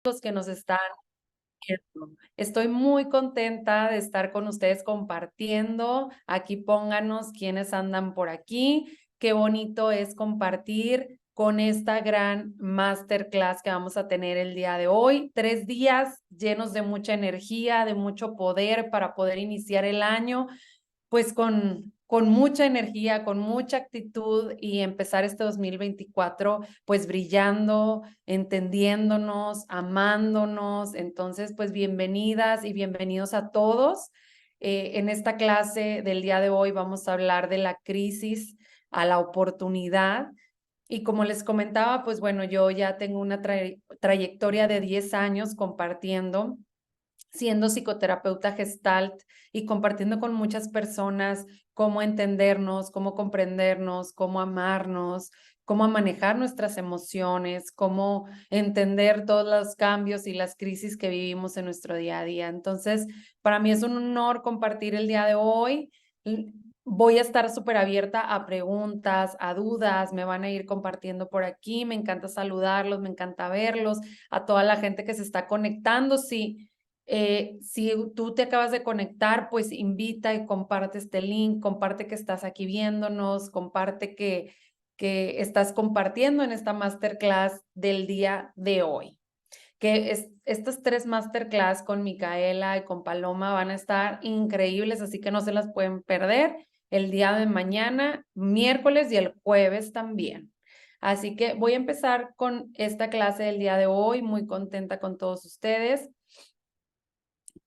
los que nos están viendo. Estoy muy contenta de estar con ustedes compartiendo. Aquí pónganos quiénes andan por aquí. Qué bonito es compartir con esta gran masterclass que vamos a tener el día de hoy. 3 días llenos de mucha energía, de mucho poder para poder iniciar el año pues con mucha energía, con mucha actitud y empezar este 2024 pues brillando, entendiéndonos, amándonos. Entonces, pues bienvenidas y bienvenidos a todos. En esta clase del día de hoy vamos a hablar de la crisis a la oportunidad. Y como les comentaba, pues bueno, yo ya tengo una trayectoria de 10 años compartiendo siendo psicoterapeuta gestalt y compartiendo con muchas personas cómo entendernos, cómo comprendernos, cómo amarnos, cómo manejar nuestras emociones, cómo entender todos los cambios y las crisis que vivimos en nuestro día a día. Entonces, para mí es un honor compartir el día de hoy. Voy a estar súper abierta a preguntas, a dudas, me van a ir compartiendo por aquí, me encanta saludarlos, me encanta verlos, a toda la gente que se está conectando. Sí, si tú te acabas de conectar, pues invita y comparte este link, comparte que estás aquí viéndonos, comparte que estás compartiendo en esta masterclass del día de hoy. Estas 3 masterclass con Micaela y con Paloma van a estar increíbles, así que no se las pueden perder el día de mañana, miércoles y el jueves también. Así que voy a empezar con esta clase del día de hoy, muy contenta con todos ustedes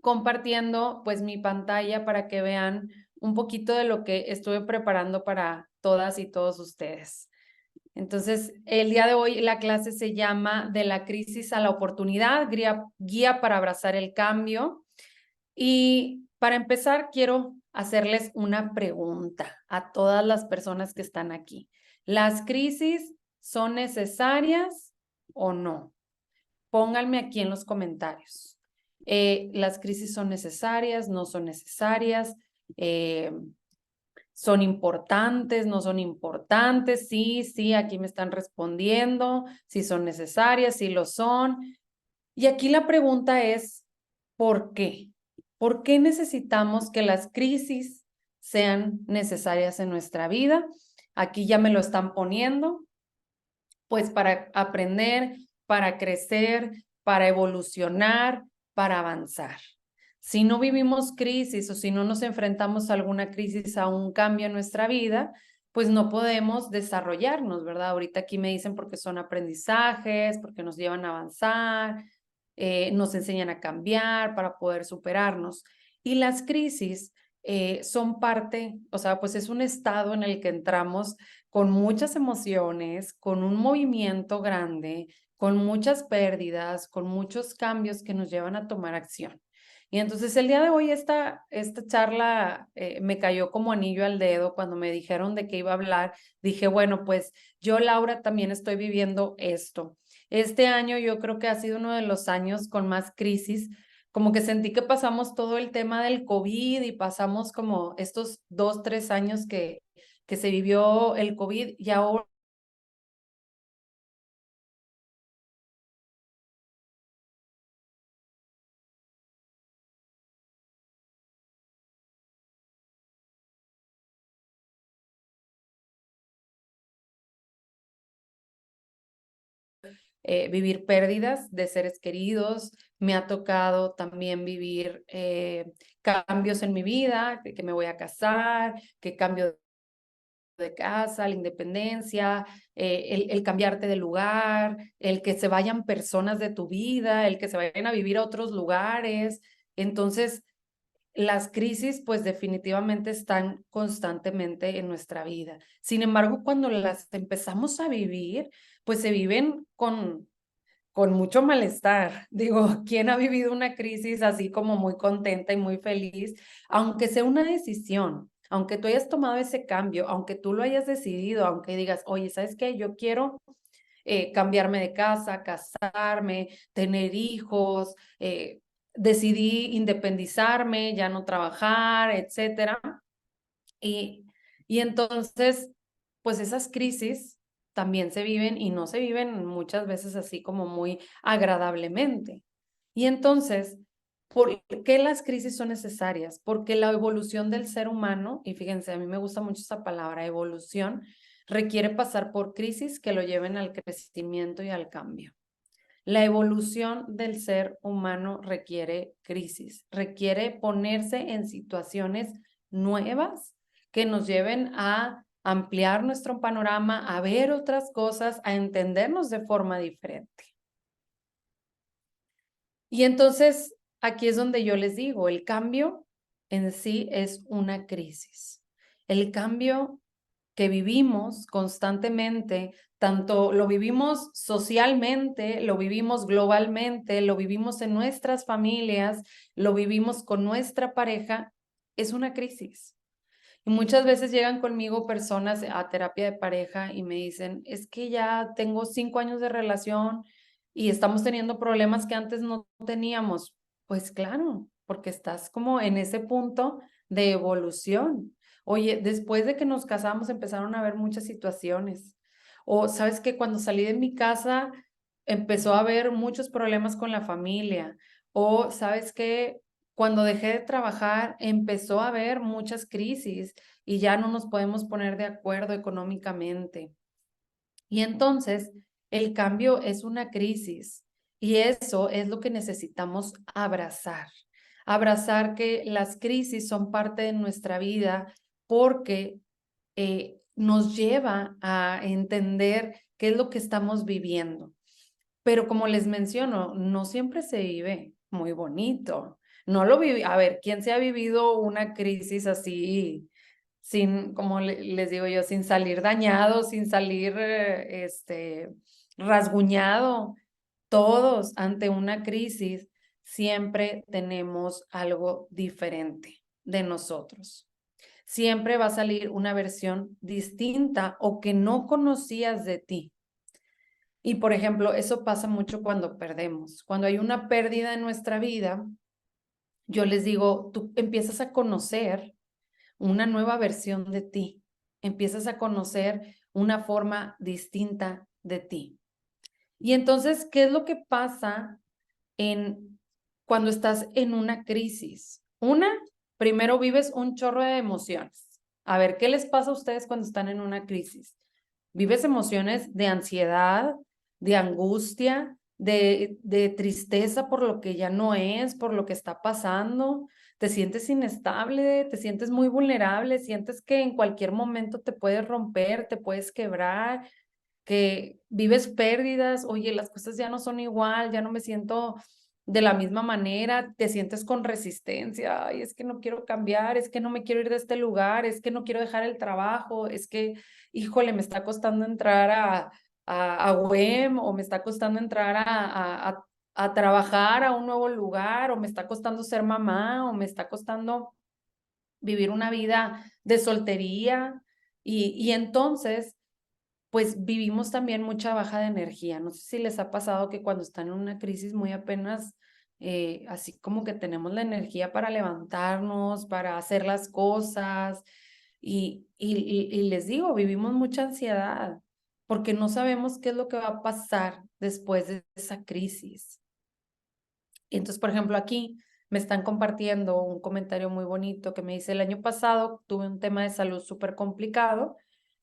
compartiendo pues mi pantalla para que vean un poquito de lo que estuve preparando para todas y todos ustedes. Entonces, el día de hoy la clase se llama De la crisis a la oportunidad, guía para abrazar el cambio. Y para empezar, quiero hacerles una pregunta a todas las personas que están aquí. ¿Las crisis son necesarias o no? Pónganme aquí en los comentarios. Las crisis son necesarias, no son necesarias, son importantes, no son importantes, sí, sí, aquí me están respondiendo, si son necesarias, si lo son. Y aquí la pregunta es, ¿por qué? ¿Por qué necesitamos que las crisis sean necesarias en nuestra vida? Aquí ya me lo están poniendo, pues para aprender, para crecer, para evolucionar, para avanzar. Si no vivimos crisis o si no nos enfrentamos a alguna crisis, a un cambio en nuestra vida, pues no podemos desarrollarnos, ¿verdad? Ahorita aquí me dicen porque son aprendizajes, porque nos llevan a avanzar, nos enseñan a cambiar para poder superarnos. Y las crisis son parte, o sea, pues es un estado en el que entramos con muchas emociones, con un movimiento grande, con muchas pérdidas, con muchos cambios que nos llevan a tomar acción. Y entonces el día de hoy esta charla me cayó como anillo al dedo cuando me dijeron de qué iba a hablar. Dije, bueno, pues yo, Laura, también estoy viviendo esto. Este año yo creo que ha sido uno de los años con más crisis, como que sentí que pasamos todo el tema del COVID y pasamos como estos 2, 3 años que se vivió el COVID y ahora vivir pérdidas de seres queridos, me ha tocado también vivir cambios en mi vida, que me voy a casar, que cambio de casa, la independencia, el cambiarte de lugar, el que se vayan personas de tu vida, el que se vayan a vivir a otros lugares. Entonces, las crisis pues definitivamente están constantemente en nuestra vida. Sin embargo, cuando las empezamos a vivir, pues se viven con mucho malestar. Digo, ¿quién ha vivido una crisis así como muy contenta y muy feliz? Aunque sea una decisión, aunque tú hayas tomado ese cambio, aunque tú lo hayas decidido, aunque digas, oye, ¿sabes qué? Yo quiero cambiarme de casa, casarme, tener hijos, decidí independizarme, ya no trabajar, etcétera. Y, y entonces, pues esas crisis también se viven y no se viven muchas veces así como muy agradablemente. Y entonces, ¿por qué las crisis son necesarias? Porque la evolución del ser humano, y fíjense, a mí me gusta mucho esa palabra, evolución, requiere pasar por crisis que lo lleven al crecimiento y al cambio. La evolución del ser humano requiere crisis, requiere ponerse en situaciones nuevas que nos lleven a ampliar nuestro panorama, a ver otras cosas, a entendernos de forma diferente. Y entonces, aquí es donde yo les digo, el cambio en sí es una crisis. El cambio que vivimos constantemente, tanto lo vivimos socialmente, lo vivimos globalmente, lo vivimos en nuestras familias, lo vivimos con nuestra pareja, es una crisis. Y muchas veces llegan conmigo personas a terapia de pareja y me dicen, es que ya tengo 5 años de relación y estamos teniendo problemas que antes no teníamos. Pues claro, porque estás como en ese punto de evolución. Oye, después de que nos casamos empezaron a haber muchas situaciones. O sabes que cuando salí de mi casa empezó a haber muchos problemas con la familia. O sabes que cuando dejé de trabajar empezó a haber muchas crisis y ya no nos podemos poner de acuerdo económicamente. Y entonces el cambio es una crisis y eso es lo que necesitamos abrazar. Abrazar que las crisis son parte de nuestra vida porque nos lleva a entender qué es lo que estamos viviendo. Pero como les menciono, no siempre se vive muy bonito. No lo viví. A ver, ¿quién se ha vivido una crisis así sin, como les digo yo, sin salir dañado, sin salir rasguñado? Todos ante una crisis siempre tenemos algo diferente de nosotros. Siempre va a salir una versión distinta o que no conocías de ti. Y por ejemplo, eso pasa mucho cuando perdemos. Cuando hay una pérdida en nuestra vida, yo les digo, tú empiezas a conocer una nueva versión de ti, empiezas a conocer una forma distinta de ti. Y entonces, ¿qué es lo que pasa cuando estás en una crisis? Primero vives un chorro de emociones. A ver, ¿qué les pasa a ustedes cuando están en una crisis? Vives emociones de ansiedad, de angustia, de tristeza por lo que ya no es, por lo que está pasando. Te sientes inestable, te sientes muy vulnerable, sientes que en cualquier momento te puedes romper, te puedes quebrar, que vives pérdidas, oye, las cosas ya no son igual, ya no me siento de la misma manera, te sientes con resistencia, ay, es que no quiero cambiar, es que no me quiero ir de este lugar, es que no quiero dejar el trabajo, es que, híjole, me está costando entrar a UEM o me está costando entrar a trabajar a un nuevo lugar o me está costando ser mamá o me está costando vivir una vida de soltería y entonces pues vivimos también mucha baja de energía. No sé si les ha pasado que cuando están en una crisis muy apenas, así como que tenemos la energía para levantarnos, para hacer las cosas. Y les digo, vivimos mucha ansiedad porque no sabemos qué es lo que va a pasar después de esa crisis. Y entonces, por ejemplo, aquí me están compartiendo un comentario muy bonito que me dice, el año pasado tuve un tema de salud súper complicado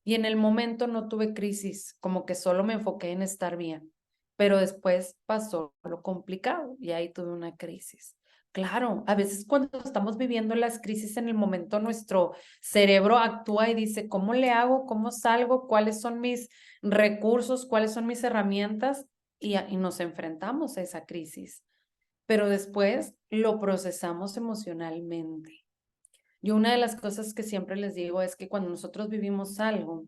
y en el momento no tuve crisis, como que solo me enfoqué en estar bien, pero después pasó lo complicado y ahí tuve una crisis. Claro, a veces cuando estamos viviendo las crisis en el momento, nuestro cerebro actúa y dice, ¿cómo le hago? ¿Cómo salgo? ¿Cuáles son mis recursos? ¿Cuáles son mis herramientas? Y nos enfrentamos a esa crisis, pero después lo procesamos emocionalmente. Yo una de las cosas que siempre les digo es que cuando nosotros vivimos algo,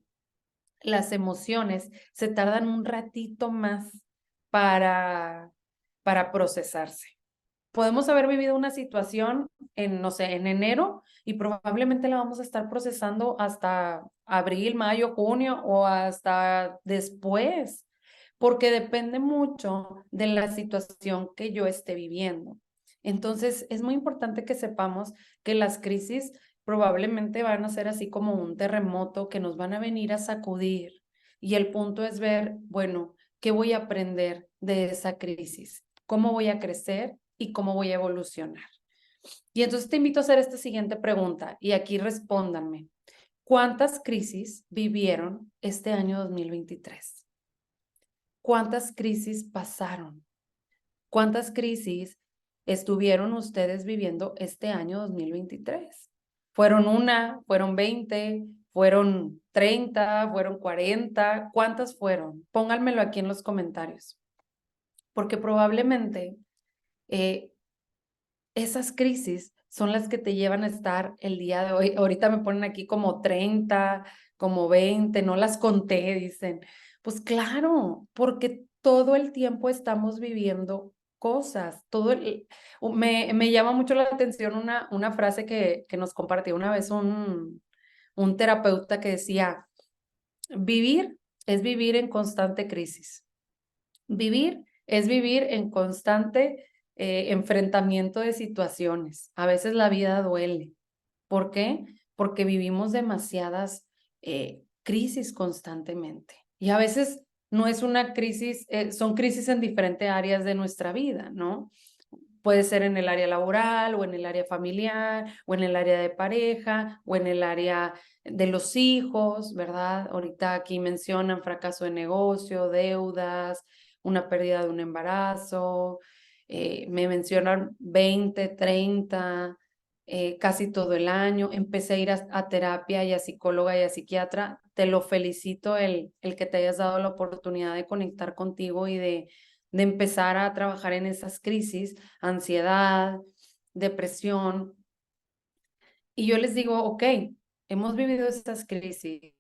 las emociones se tardan un ratito más para, para procesarse. Podemos haber vivido una situación en, no sé, en enero y probablemente la vamos a estar procesando hasta abril, mayo, junio o hasta después, porque depende mucho de la situación que yo esté viviendo. Entonces, es muy importante que sepamos que las crisis probablemente van a ser así como un terremoto que nos van a venir a sacudir Y el punto es ver, bueno, ¿qué voy a aprender de esa crisis? ¿Cómo voy a crecer y cómo voy a evolucionar? Y entonces te invito a hacer esta siguiente pregunta y aquí respóndanme. ¿Cuántas crisis vivieron este año 2023? ¿Cuántas crisis pasaron? ¿Cuántas crisis estuvieron ustedes viviendo este año 2023? ¿Fueron una? ¿Fueron 20? ¿Fueron 30? ¿Fueron 40? ¿Cuántas fueron? Pónganmelo aquí en los comentarios, porque probablemente eh, esas crisis son las que te llevan a estar el día de hoy. Ahorita me ponen aquí como 30, como 20, no las conté, dicen. Pues claro, porque todo el tiempo estamos viviendo cosas. Me llama mucho la atención una frase que nos compartió una vez un terapeuta que decía, vivir es vivir en constante crisis. Vivir es vivir en constante enfrentamiento de situaciones. A veces la vida duele. ¿Por qué? Porque vivimos demasiadas crisis constantemente. Y a veces no es una crisis, son crisis en diferentes áreas de nuestra vida, ¿no? Puede ser en el área laboral o en el área familiar o en el área de pareja o en el área de los hijos, ¿verdad? Ahorita aquí mencionan fracaso de negocio, deudas, una pérdida de un embarazo, me mencionan 20, 30, casi todo el año. Empecé a ir a terapia y a psicóloga y a psiquiatra. Te lo felicito el que te hayas dado la oportunidad de conectar contigo y de empezar a trabajar en esas crisis, ansiedad, depresión. Y yo les digo, ok, hemos vivido estas crisis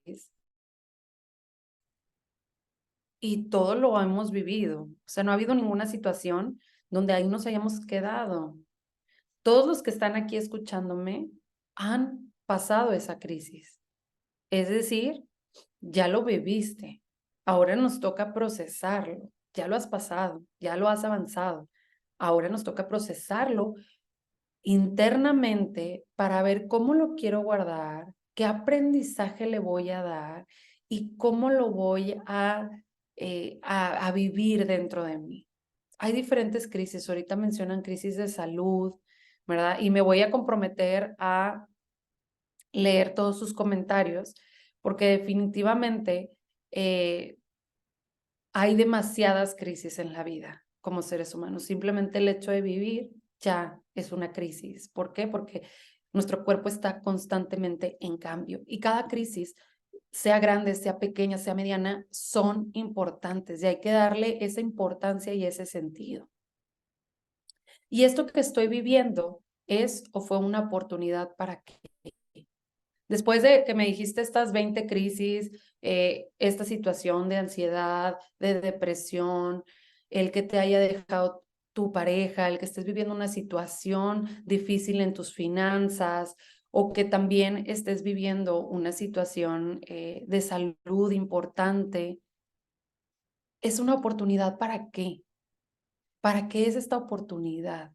y todo lo hemos vivido. O sea, no ha habido ninguna situación donde ahí nos hayamos quedado. Todos los que están aquí escuchándome han pasado esa crisis. Es decir, ya lo viviste. Ahora nos toca procesarlo. Ya lo has pasado, ya lo has avanzado. Ahora nos toca procesarlo internamente para ver cómo lo quiero guardar, qué aprendizaje le voy a dar y cómo lo voy a vivir dentro de mí. Hay diferentes crisis, ahorita mencionan crisis de salud, ¿verdad? Y me voy a comprometer a leer todos sus comentarios porque definitivamente eh, hay demasiadas crisis en la vida como seres humanos. Simplemente el hecho de vivir ya es una crisis. ¿Por qué? Porque nuestro cuerpo está constantemente en cambio y cada crisis, sea grande, sea pequeña, sea mediana, son importantes y hay que darle esa importancia y ese sentido. Y esto que estoy viviendo es o fue una oportunidad para qué. Después de que me dijiste estas 20 crisis, esta situación de ansiedad, de depresión, el que te haya dejado tu pareja, el que estés viviendo una situación difícil en tus finanzas o que también estés viviendo una situación de salud importante, es una oportunidad ¿para qué? ¿Para qué es esta oportunidad?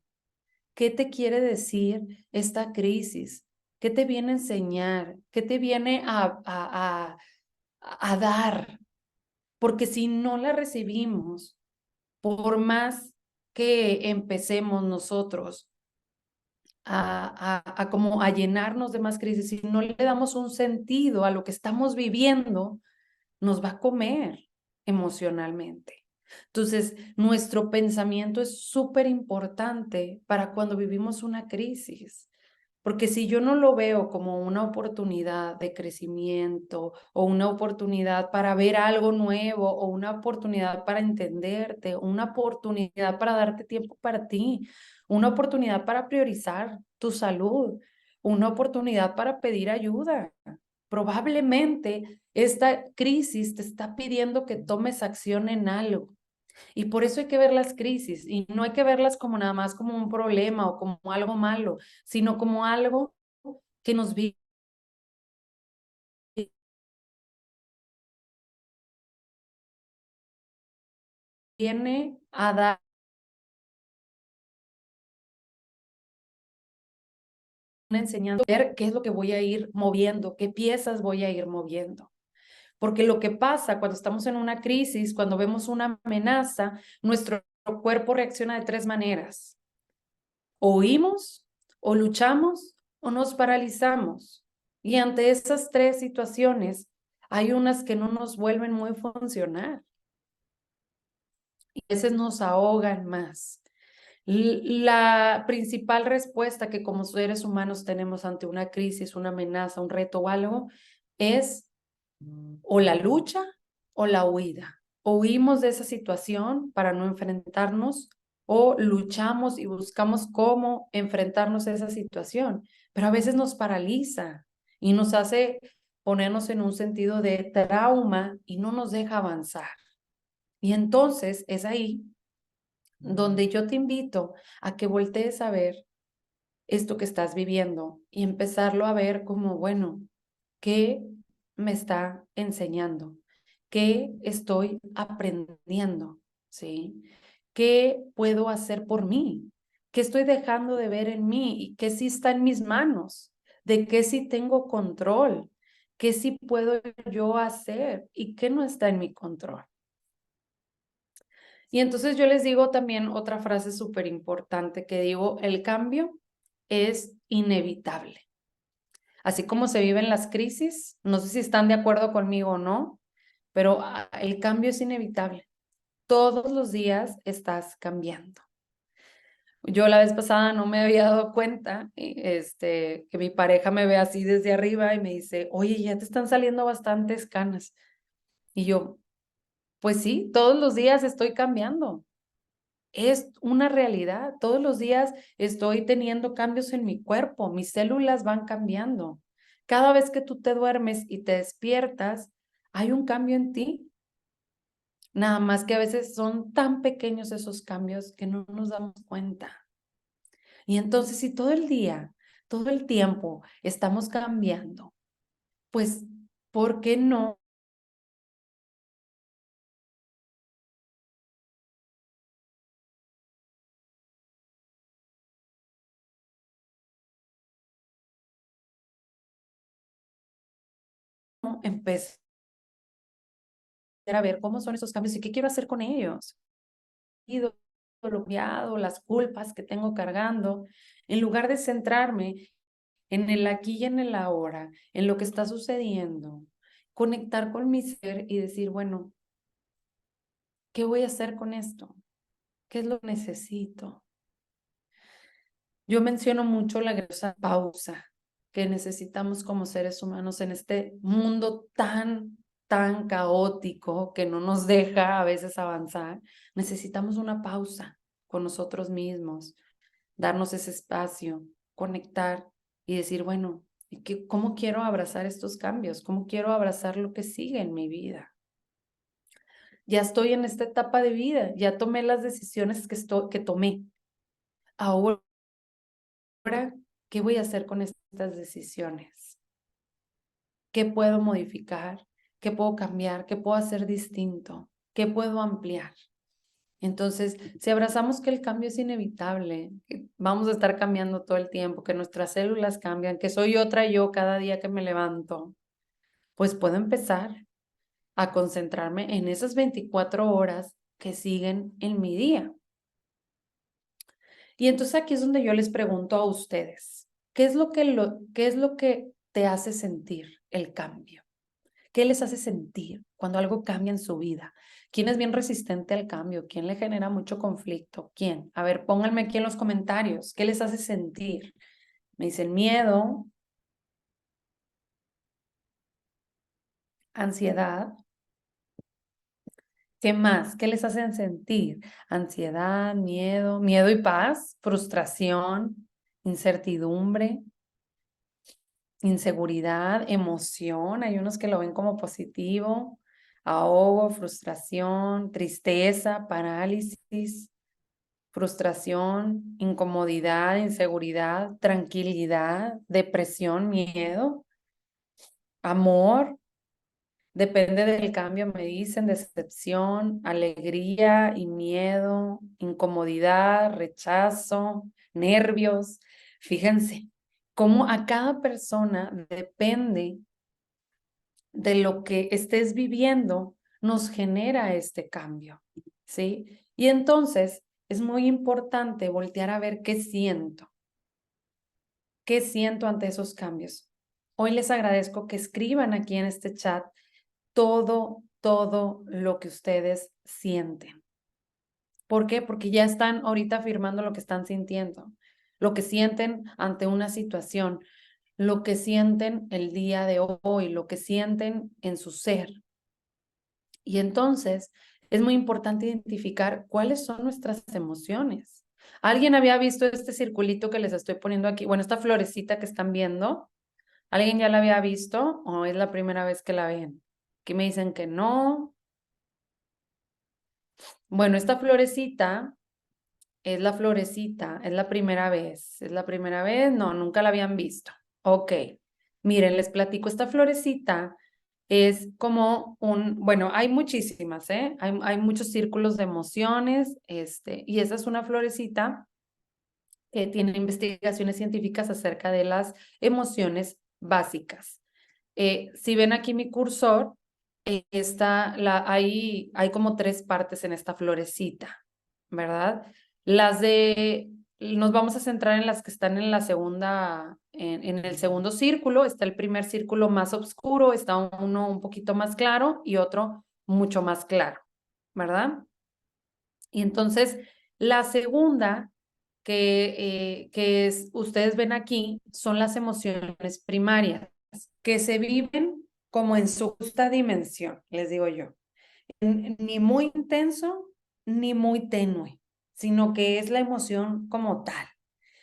¿Qué te quiere decir esta crisis? ¿Qué te viene a enseñar? ¿Qué te viene a dar? Porque si no la recibimos, por más que empecemos nosotros como a llenarnos de más crisis, si no le damos un sentido a lo que estamos viviendo, nos va a comer emocionalmente. Entonces, nuestro pensamiento es súper importante para cuando vivimos una crisis, porque si yo no lo veo como una oportunidad de crecimiento o una oportunidad para ver algo nuevo o una oportunidad para entenderte, una oportunidad para darte tiempo para ti, una oportunidad para priorizar tu salud, una oportunidad para pedir ayuda, probablemente esta crisis te está pidiendo que tomes acción en algo. Y por eso hay que ver las crisis y no hay que verlas como nada más como un problema o como algo malo, sino como algo que nos viene a dar una enseñanza, ver qué es lo que voy a ir moviendo, qué piezas voy a ir moviendo. Porque lo que pasa cuando estamos en una crisis, cuando vemos una amenaza, nuestro cuerpo reacciona de tres maneras. O huimos, o luchamos, o nos paralizamos. Y ante esas tres situaciones, hay unas que no nos vuelven muy funcionar. Y a veces nos ahogan más. La principal respuesta que como seres humanos tenemos ante una crisis, una amenaza, un reto o algo, es o la lucha o la huida. O huimos de esa situación para no enfrentarnos o luchamos y buscamos cómo enfrentarnos a esa situación. Pero a veces nos paraliza y nos hace ponernos en un sentido de trauma y no nos deja avanzar. Y entonces es ahí donde yo te invito a que voltees a ver esto que estás viviendo y empezarlo a ver como, bueno, ¿qué me está enseñando? ¿Qué estoy aprendiendo? ¿Sí? ¿Qué puedo hacer por mí? ¿Qué estoy dejando de ver en mí? ¿Y qué sí está en mis manos? ¿De qué sí tengo control? ¿Qué sí puedo yo hacer? ¿Y qué no está en mi control? Y entonces yo les digo también otra frase súper importante que digo, el cambio es inevitable. Así como se viven las crisis, no sé si están de acuerdo conmigo o no, pero el cambio es inevitable. Todos los días estás cambiando. Yo la vez pasada no me había dado cuenta, que mi pareja me ve así desde arriba y me dice, oye, ya te están saliendo bastantes canas. Y yo, pues sí, todos los días estoy cambiando. Es una realidad. Todos los días estoy teniendo cambios en mi cuerpo, mis células van cambiando. Cada vez que tú te duermes y te despiertas, hay un cambio en ti. Nada más que a veces son tan pequeños esos cambios que no nos damos cuenta. Y entonces, si todo el día, todo el tiempo estamos cambiando, pues, ¿por qué no empezar a ver cómo son esos cambios y qué quiero hacer con ellos? Bloqueado, las culpas que tengo cargando, en lugar de centrarme en el aquí y en el ahora, en lo que está sucediendo, conectar con mi ser y decir, bueno, ¿qué voy a hacer con esto? ¿Qué es lo que necesito? Yo menciono mucho la grandiosa pausa que necesitamos como seres humanos en este mundo tan caótico que no nos deja a veces avanzar. Necesitamos una pausa con nosotros mismos, darnos ese espacio, conectar y decir, bueno, ¿cómo quiero abrazar estos cambios? ¿Cómo quiero abrazar lo que sigue en mi vida? Ya estoy en esta etapa de vida, ya tomé las decisiones que tomé. Ahora, ¿qué voy a hacer con estas decisiones? ¿Qué puedo modificar? ¿Qué puedo cambiar? ¿Qué puedo hacer distinto? ¿Qué puedo ampliar? Entonces, si abrazamos que el cambio es inevitable, que vamos a estar cambiando todo el tiempo, que nuestras células cambian, que soy otra yo cada día que me levanto, pues puedo empezar a concentrarme en esas 24 horas que siguen en mi día. Y entonces aquí es donde yo les pregunto a ustedes, qué es lo que te hace sentir el cambio? ¿Qué les hace sentir cuando algo cambia en su vida? ¿Quién es bien resistente al cambio? ¿Quién le genera mucho conflicto? ¿Quién? A ver, pónganme aquí en los comentarios. ¿Qué les hace sentir? Me dicen miedo, ansiedad. ¿Qué más? ¿Qué les hacen sentir? Ansiedad, miedo y paz, frustración, incertidumbre, inseguridad, emoción. Hay unos que lo ven como positivo, ahogo, frustración, tristeza, parálisis, frustración, incomodidad, inseguridad, tranquilidad, depresión, miedo, amor, depende del cambio, me dicen, decepción, alegría y miedo, incomodidad, rechazo, nervios. Fíjense cómo a cada persona depende de lo que estés viviendo nos genera este cambio, ¿sí? Y entonces es muy importante voltear a ver qué siento ante esos cambios. Hoy les agradezco que escriban aquí en este chat todo lo que ustedes sienten. ¿Por qué? Porque ya están ahorita afirmando lo que están sintiendo, lo que sienten ante una situación, lo que sienten el día de hoy, lo que sienten en su ser. Y entonces es muy importante identificar cuáles son nuestras emociones. ¿Alguien había visto este circulito que les estoy poniendo aquí? Bueno, esta florecita que están viendo, ¿alguien ya la había visto o es la primera vez que la ven? Aquí me dicen que no. Bueno, esta florecita es la florecita, es la primera vez. ¿Es la primera vez? No, nunca la habían visto. Ok, miren, les platico, esta florecita es como bueno, hay muchísimas, ¿eh? Hay muchos círculos de emociones, y esa es una florecita que tiene investigaciones científicas acerca de las emociones básicas. Si ven aquí mi cursor, hay como 3 partes en esta florecita, ¿verdad? Nos vamos a centrar en las que están en la segunda, en el segundo círculo. Está el primer círculo más oscuro, está uno un poquito más claro y otro mucho más claro, ¿verdad? Y entonces, la segunda ustedes ven aquí son las emociones primarias, que se viven como en su justa dimensión, les digo yo. Ni muy intenso, ni muy tenue, sino que es la emoción como tal.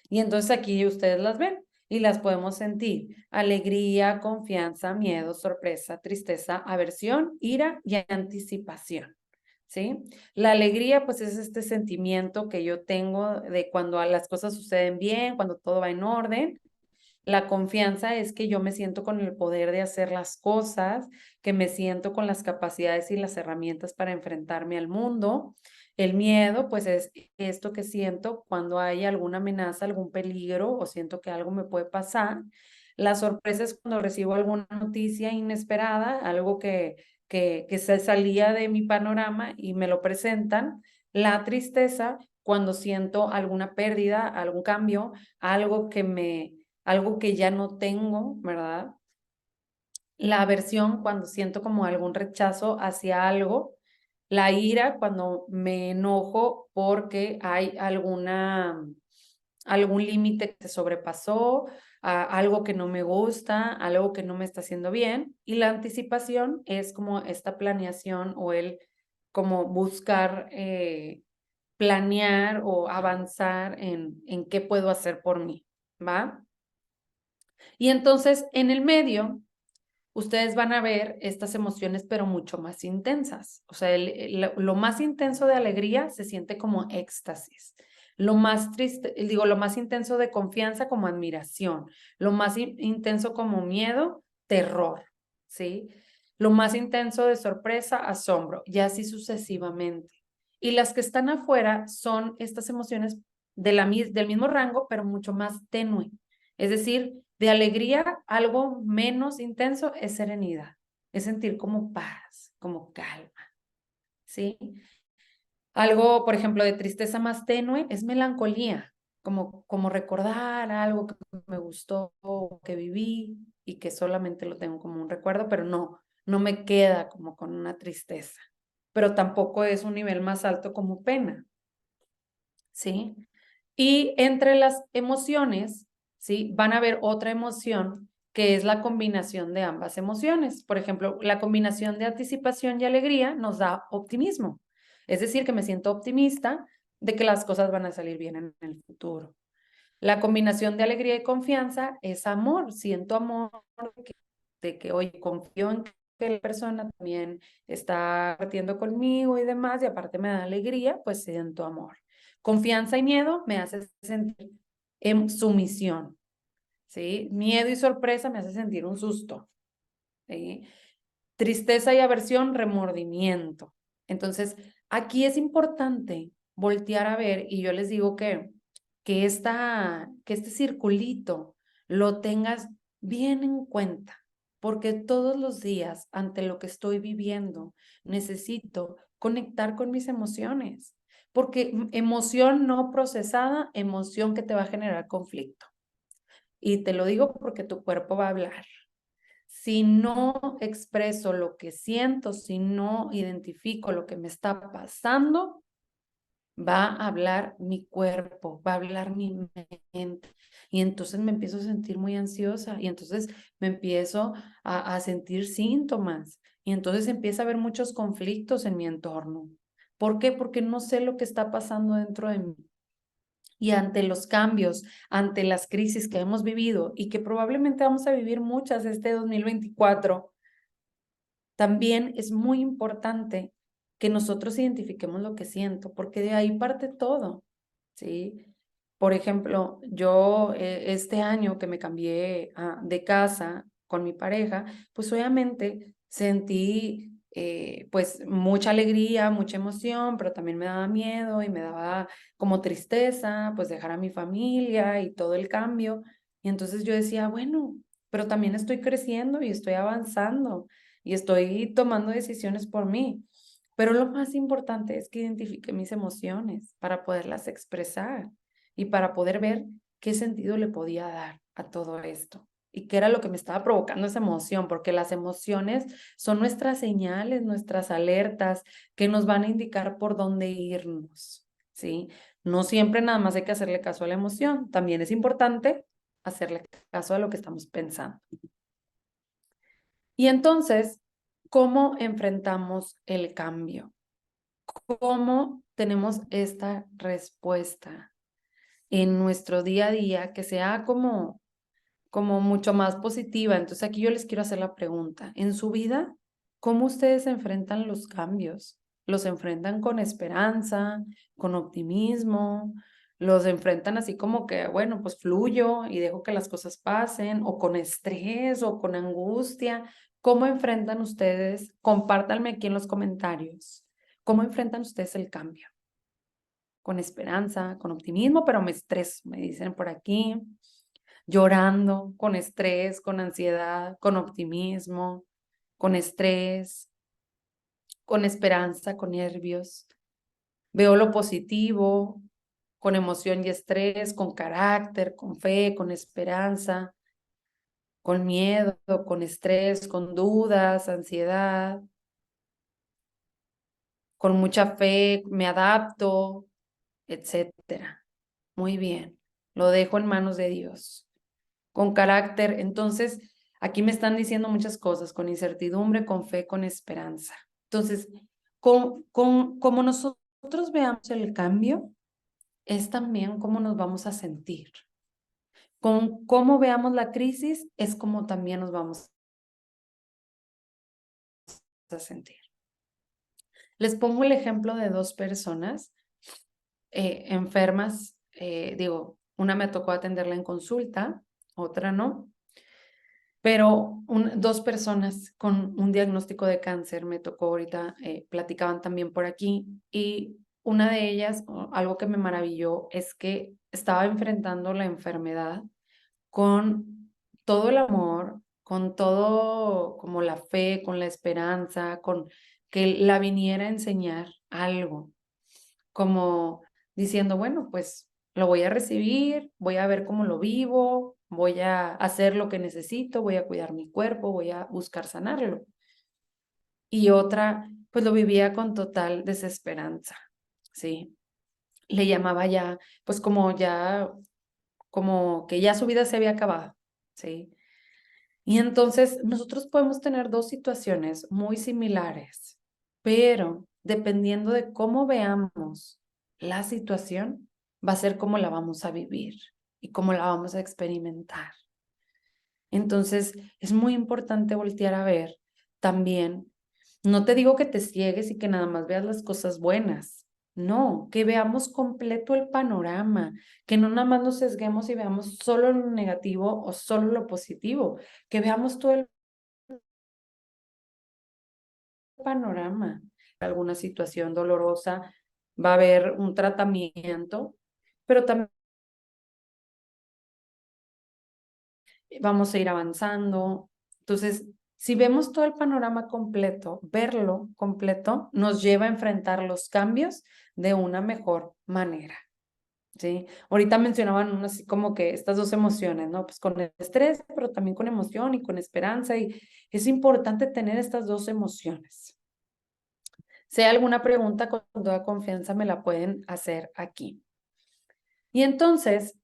Y entonces aquí ustedes las ven y las podemos sentir. Alegría, confianza, miedo, sorpresa, tristeza, aversión, ira y anticipación. ¿Sí? La alegría, pues es este sentimiento que yo tengo de cuando las cosas suceden bien, cuando todo va en orden. La confianza es que yo me siento con el poder de hacer las cosas, que me siento con las capacidades y las herramientas para enfrentarme al mundo. El miedo, pues es esto que siento cuando hay alguna amenaza, algún peligro o siento que algo me puede pasar. La sorpresa es cuando recibo alguna noticia inesperada, algo que se salía de mi panorama y me lo presentan. La tristeza, cuando siento alguna pérdida, algún cambio, algo algo que ya no tengo, ¿verdad? La aversión, cuando siento como algún rechazo hacia algo. La ira, cuando me enojo porque hay algún límite que se sobrepasó, algo que no me gusta, algo que no me está haciendo bien. Y la anticipación es como esta planeación o el como buscar planear o avanzar en qué puedo hacer por mí, ¿va? Y entonces en el medio, ustedes van a ver estas emociones, pero mucho más intensas. O sea, lo más intenso de alegría se siente como éxtasis. Lo más triste, lo más intenso de confianza como admiración. Lo más intenso como miedo, terror, ¿sí? Lo más intenso de sorpresa, asombro, y así sucesivamente. Y las que están afuera son estas emociones del mismo rango, pero mucho más tenue. Es decir, de alegría, algo menos intenso es serenidad, es sentir como paz, como calma, ¿sí? Algo, por ejemplo, de tristeza más tenue es melancolía, como recordar algo que me gustó, que viví y que solamente lo tengo como un recuerdo, pero no me queda como con una tristeza, pero tampoco es un nivel más alto como pena, ¿sí? Y entre las emociones, ¿sí? Van a ver otra emoción que es la combinación de ambas emociones. Por ejemplo, la combinación de anticipación y alegría nos da optimismo. Es decir, que me siento optimista de que las cosas van a salir bien en el futuro. La combinación de alegría y confianza es amor. Siento amor de que hoy confío en que la persona también está partiendo conmigo y demás, y aparte me da alegría, pues siento amor. Confianza y miedo me hace sentir en sumisión, ¿sí? Miedo y sorpresa me hace sentir un susto, ¿sí? Tristeza y aversión, remordimiento. Entonces, aquí es importante voltear a ver, y yo les digo que este circulito lo tengas bien en cuenta, porque todos los días, ante lo que estoy viviendo, necesito conectar con mis emociones, porque emoción no procesada, emoción que te va a generar conflicto. Y te lo digo porque tu cuerpo va a hablar. Si no expreso lo que siento, si no identifico lo que me está pasando, va a hablar mi cuerpo, va a hablar mi mente. Y entonces me empiezo a sentir muy ansiosa y entonces me empiezo a sentir síntomas. Y entonces empieza a haber muchos conflictos en mi entorno. ¿Por qué? Porque no sé lo que está pasando dentro de mí. Y ante los cambios, ante las crisis que hemos vivido y que probablemente vamos a vivir muchas este 2024, también es muy importante que nosotros identifiquemos lo que siento, porque de ahí parte todo, ¿sí? Por ejemplo, yo este año que me cambié de casa con mi pareja, pues obviamente sentí pues mucha alegría, mucha emoción, pero también me daba miedo y me daba como tristeza, pues dejar a mi familia y todo el cambio. Y entonces yo decía, bueno, pero también estoy creciendo y estoy avanzando y estoy tomando decisiones por mí. Pero lo más importante es que identifique mis emociones para poderlas expresar y para poder ver qué sentido le podía dar a todo esto y qué era lo que me estaba provocando esa emoción, porque las emociones son nuestras señales, nuestras alertas que nos van a indicar por dónde irnos, ¿sí? No siempre nada más hay que hacerle caso a la emoción, también es importante hacerle caso a lo que estamos pensando. Y entonces, ¿cómo enfrentamos el cambio? ¿Cómo tenemos esta respuesta en nuestro día a día que sea como mucho más positiva? Entonces aquí yo les quiero hacer la pregunta, en su vida, ¿cómo ustedes enfrentan los cambios? ¿Los enfrentan con esperanza, con optimismo? ¿Los enfrentan así como que, bueno, pues fluyo y dejo que las cosas pasen? ¿O con estrés o con angustia? ¿Cómo enfrentan ustedes? Compártanme aquí en los comentarios. ¿Cómo enfrentan ustedes el cambio? Con esperanza, con optimismo, pero me estreso, me dicen por aquí, llorando, con estrés, con ansiedad, con optimismo, con estrés, con esperanza, con nervios. Veo lo positivo, con emoción y estrés, con carácter, con fe, con esperanza, con miedo, con estrés, con dudas, ansiedad, con mucha fe, me adapto, etcétera. Muy bien, lo dejo en manos de Dios. Con carácter, entonces, aquí me están diciendo muchas cosas, con incertidumbre, con fe, con esperanza. Entonces, como nosotros veamos el cambio, es también cómo nos vamos a sentir. Con cómo veamos la crisis, es como también nos vamos a sentir. Les pongo el ejemplo de dos personas enfermas, una me tocó atenderla en consulta, otra no, pero dos personas con un diagnóstico de cáncer me tocó ahorita, platicaban también por aquí, y una de ellas, algo que me maravilló, es que estaba enfrentando la enfermedad con todo el amor, con todo como la fe, con la esperanza, con que la viniera a enseñar algo como diciendo, bueno, pues lo voy a recibir, voy a ver cómo lo vivo, voy a hacer lo que necesito, voy a cuidar mi cuerpo, voy a buscar sanarlo. Y otra, pues lo vivía con total desesperanza, ¿sí? Le llamaba ya, pues como que ya su vida se había acabado, ¿sí? Y entonces nosotros podemos tener dos situaciones muy similares, pero dependiendo de cómo veamos la situación, va a ser cómo la vamos a vivir y cómo la vamos a experimentar. Entonces, es muy importante voltear a ver también. No te digo que te ciegues y que nada más veas las cosas buenas. No, que veamos completo el panorama, que no nada más nos sesguemos y veamos solo lo negativo o solo lo positivo, que veamos todo el panorama. Alguna situación dolorosa, va a haber un tratamiento, pero también vamos a ir avanzando, Entonces, si vemos todo el panorama completo, verlo completo nos lleva a enfrentar los cambios de una mejor manera. ¿Sí? Ahorita mencionaban así como que estas dos emociones, ¿no? Pues con el estrés, pero también con emoción y con esperanza, y es importante tener estas dos emociones. Si hay alguna pregunta, con toda confianza me la pueden hacer aquí. Y entonces,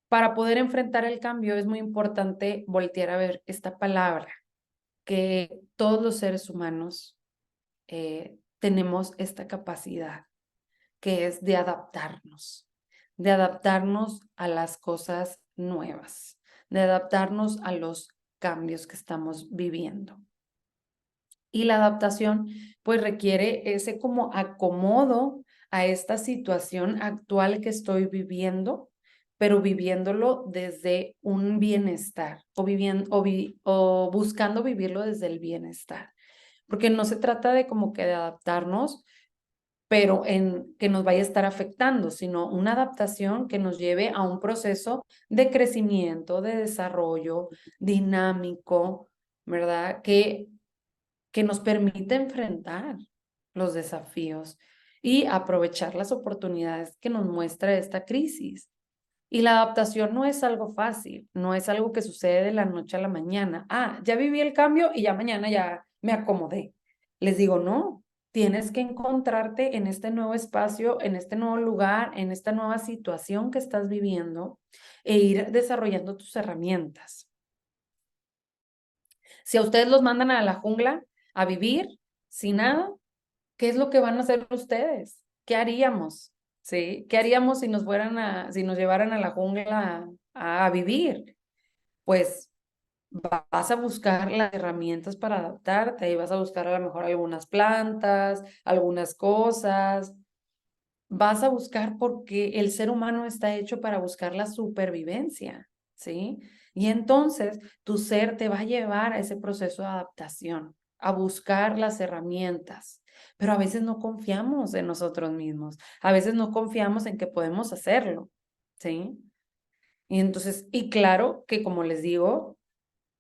para poder enfrentar el cambio es muy importante voltear a ver esta palabra, que todos los seres humanos tenemos esta capacidad, que es de adaptarnos a las cosas nuevas, de adaptarnos a los cambios que estamos viviendo. Y la adaptación pues requiere ese como acomodo a esta situación actual que estoy viviendo, pero viviéndolo desde un bienestar o buscando vivirlo desde el bienestar. Porque no se trata de como que de adaptarnos, pero en que nos vaya a estar afectando, sino una adaptación que nos lleve a un proceso de crecimiento, de desarrollo dinámico, ¿verdad? Que nos permite enfrentar los desafíos y aprovechar las oportunidades que nos muestra esta crisis. Y la adaptación no es algo fácil, no es algo que sucede de la noche a la mañana. Ah, ya viví el cambio y ya mañana ya me acomodé. Les digo, no, tienes que encontrarte en este nuevo espacio, en este nuevo lugar, en esta nueva situación que estás viviendo e ir desarrollando tus herramientas. Si a ustedes los mandan a la jungla a vivir sin nada, ¿qué es lo que van a hacer ustedes? ¿Qué haríamos? ¿Sí? ¿Qué haríamos si si nos llevaran a la jungla a vivir? Pues vas a buscar las herramientas para adaptarte y vas a buscar a lo mejor algunas plantas, algunas cosas. Vas a buscar porque el ser humano está hecho para buscar la supervivencia, ¿sí? Y entonces tu ser te va a llevar a ese proceso de adaptación, a buscar las herramientas. Pero a veces no confiamos en nosotros mismos, a veces no confiamos en que podemos hacerlo, ¿sí? Y entonces, y claro que como les digo,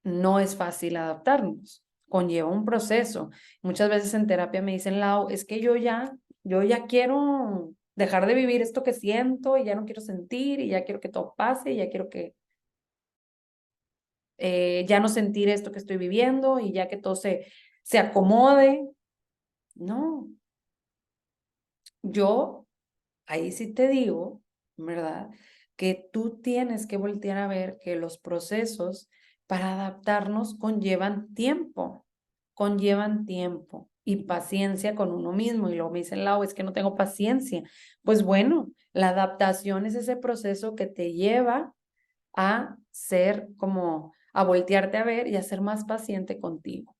no es fácil adaptarnos, conlleva un proceso. Muchas veces en terapia me dicen, Lau, es que yo ya quiero dejar de vivir esto que siento y ya no quiero sentir y ya quiero que todo pase y ya quiero que ya no sentir esto que estoy viviendo y ya que todo se acomode. No, yo ahí sí te digo, ¿verdad? Que tú tienes que voltear a ver que los procesos para adaptarnos conllevan tiempo y paciencia con uno mismo. Y luego me dicen, Lau, es que no tengo paciencia. Pues bueno, la adaptación es ese proceso que te lleva a ser como, a voltearte a ver y a ser más paciente contigo.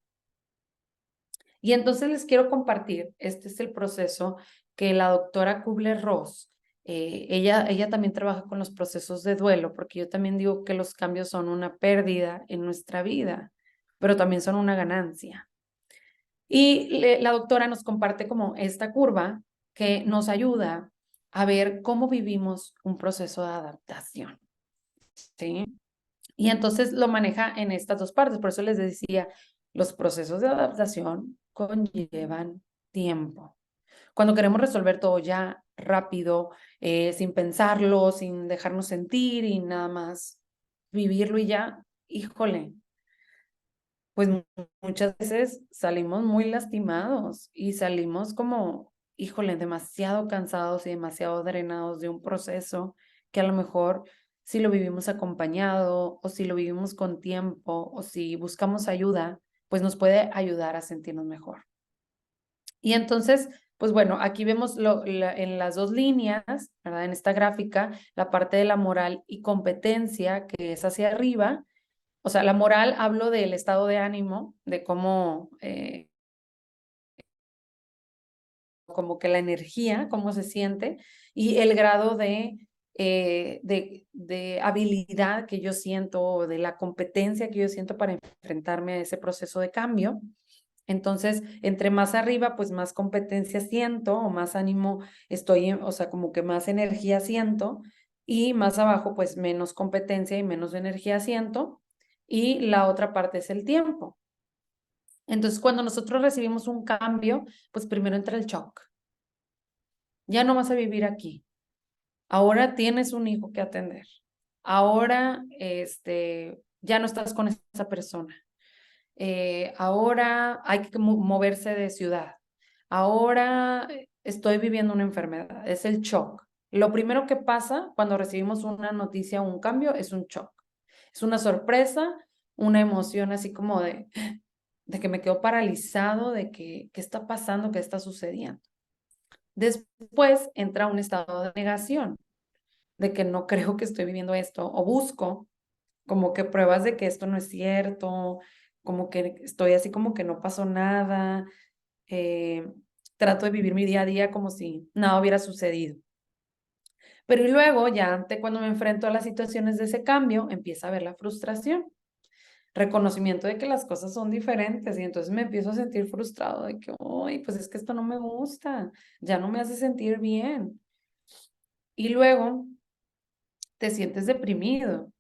Y entonces les quiero compartir, este es el proceso que la doctora Kubler-Ross, ella también trabaja con los procesos de duelo, porque yo también digo que los cambios son una pérdida en nuestra vida, pero también son una ganancia. Y la doctora nos comparte como esta curva que nos ayuda a ver cómo vivimos un proceso de adaptación, ¿sí? Y entonces lo maneja en estas dos partes, por eso les decía, los procesos de adaptación conllevan tiempo. Cuando queremos resolver todo ya rápido, sin pensarlo, sin dejarnos sentir y nada más vivirlo y ya, híjole, pues muchas veces salimos muy lastimados y salimos como, híjole, demasiado cansados y demasiado drenados de un proceso que a lo mejor si lo vivimos acompañado o si lo vivimos con tiempo o si buscamos ayuda, pues nos puede ayudar a sentirnos mejor. Y entonces, pues bueno, aquí vemos en las dos líneas, ¿verdad? En esta gráfica, la parte de la moral y competencia, que es hacia arriba. O sea, la moral hablo del estado de ánimo, de cómo, como que la energía, cómo se siente, y el grado de habilidad que yo siento, o de la competencia que yo siento para enfrentarme a ese proceso de cambio. Entonces, entre más arriba, pues más competencia siento o más ánimo estoy, o sea, como que más energía siento, y más abajo, pues menos competencia y menos energía siento. y la otra parte es el tiempo. Entonces, cuando nosotros recibimos un cambio, pues primero entra el shock. Ya no vas a vivir aquí. Ahora tienes un hijo que atender. Ahora, ya no estás con esa persona. Ahora hay que moverse de ciudad. Ahora estoy viviendo una enfermedad. Es el shock. Lo primero que pasa cuando recibimos una noticia o un cambio es un shock. Es una sorpresa, una emoción así como de que me quedo paralizado, de que, ¿qué está pasando? ¿Qué está sucediendo? Después entra un estado de negación, de que no creo que estoy viviendo esto, o busco como que pruebas de que esto no es cierto, como que estoy así como que no pasó nada, eh, trato de vivir mi día a día como si nada hubiera sucedido. Pero y luego, ya ante cuando me enfrento a las situaciones de ese cambio, empieza a ver la frustración, reconocimiento de que las cosas son diferentes y entonces me empiezo a sentir frustrado de que, uy, pues es que esto no me gusta, ya no me hace sentir bien. Y luego te sientes deprimido.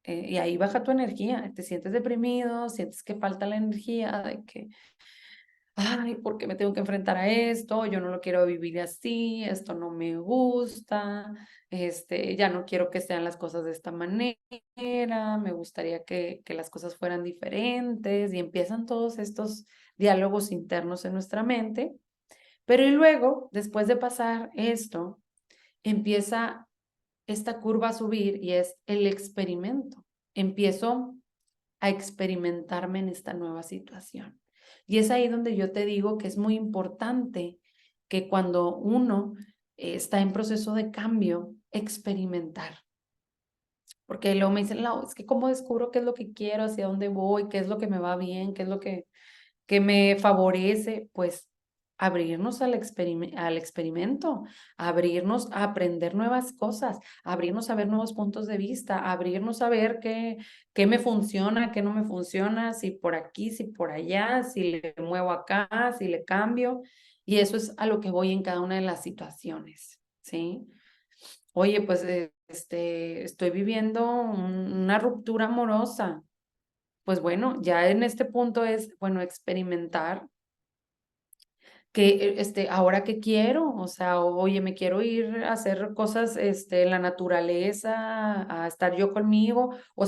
Y ahí baja tu energía, te sientes deprimido, sientes que falta la energía, de que, ay, ¿por qué me tengo que enfrentar a esto? Yo no lo quiero vivir así, esto no me gusta, ya no quiero que sean las cosas de esta manera, me gustaría que las cosas fueran diferentes y empiezan todos estos diálogos internos en nuestra mente, pero y luego, después de pasar esto, empieza esta curva a subir y es el experimento. Empiezo a experimentarme en esta nueva situación. Y es ahí donde yo te digo que es muy importante que cuando uno está en proceso de cambio, experimentar. Porque luego me dicen, no, es que cómo descubro qué es lo que quiero, hacia dónde voy, qué es lo que me va bien, qué es lo que me favorece, pues abrirnos al experimento, abrirnos a aprender nuevas cosas, abrirnos a ver nuevos puntos de vista, abrirnos a ver qué me funciona, qué no me funciona, si por aquí, si por allá, si le muevo acá, si le cambio. Y eso es a lo que voy en cada una de las situaciones, ¿sí? Oye, pues estoy viviendo una ruptura amorosa. Pues bueno, ya en este punto es, bueno, experimentar que, ahora que quiero, o sea, oye, me quiero ir a hacer cosas, en la naturaleza, a estar yo conmigo, o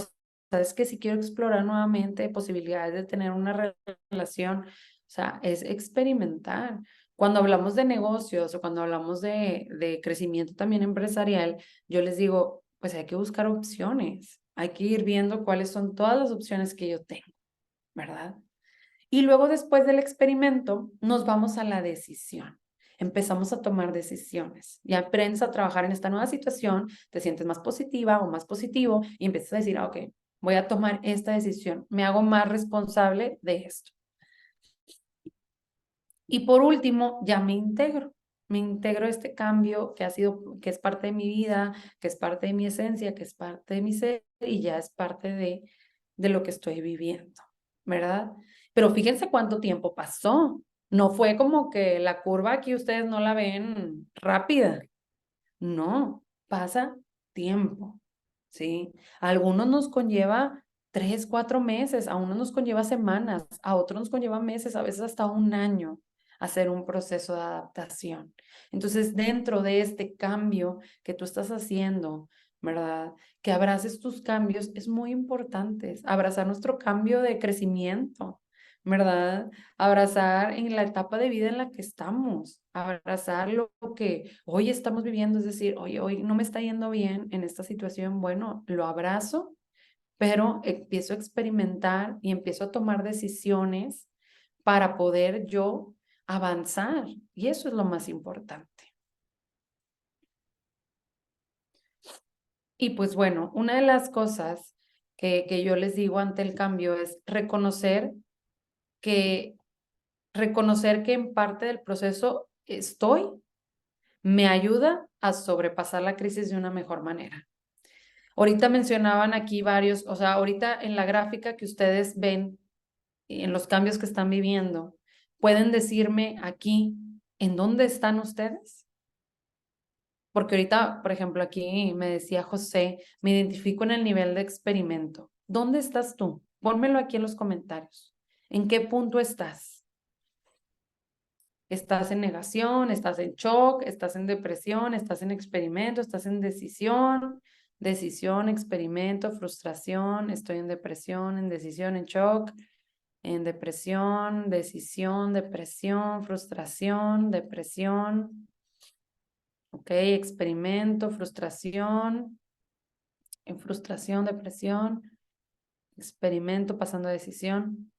sabes que si quiero explorar nuevamente posibilidades de tener una relación, o sea, es experimentar. Cuando hablamos de negocios o cuando hablamos de crecimiento también empresarial, yo les digo, pues hay que buscar opciones, hay que ir viendo cuáles son todas las opciones que yo tengo, ¿verdad? Y luego después del experimento nos vamos a la decisión. Empezamos a tomar decisiones. Ya aprendes a trabajar en esta nueva situación, te sientes más positiva o más positivo y empiezas a decir, ok, voy a tomar esta decisión, me hago más responsable de esto. Y por último, ya me integro a este cambio que ha sido, que es parte de mi vida, que es parte de mi esencia, que es parte de mi ser y ya es parte de lo que estoy viviendo, ¿verdad? Pero fíjense cuánto tiempo pasó. No fue como que la curva aquí ustedes no la ven rápida. No, pasa tiempo, ¿sí? A algunos nos conlleva 3, 4 meses, a unos nos conlleva semanas, a otros nos conlleva meses, a veces hasta un año hacer un proceso de adaptación. Entonces, dentro de este cambio que tú estás haciendo, ¿verdad? Que abraces tus cambios es muy importante, abrazar nuestro cambio de crecimiento, ¿verdad? Abrazar en la etapa de vida en la que estamos, abrazar lo que hoy estamos viviendo, es decir, oye, hoy no me está yendo bien en esta situación, bueno, lo abrazo, pero empiezo a experimentar y empiezo a tomar decisiones para poder yo avanzar, y eso es lo más importante. Y pues bueno, una de las cosas que yo les digo ante el cambio es que reconocer que en parte del proceso estoy me ayuda a sobrepasar la crisis de una mejor manera. Ahorita mencionaban aquí varios, o sea, ahorita en la gráfica que ustedes ven, en los cambios que están viviendo, ¿pueden decirme aquí en dónde están ustedes? Porque ahorita, por ejemplo, aquí me decía José, me identifico en el nivel de experimento. ¿Dónde estás tú? Pónmelo aquí en los comentarios. ¿En qué punto estás? ¿Estás en negación? ¿Estás en shock? ¿Estás en depresión? ¿Estás en experimento? ¿Estás en decisión? Decisión, experimento, frustración. Estoy en depresión, en decisión, en shock, en depresión, decisión, depresión, frustración, depresión. Ok, experimento, frustración, en frustración, depresión, experimento, pasando a decisión.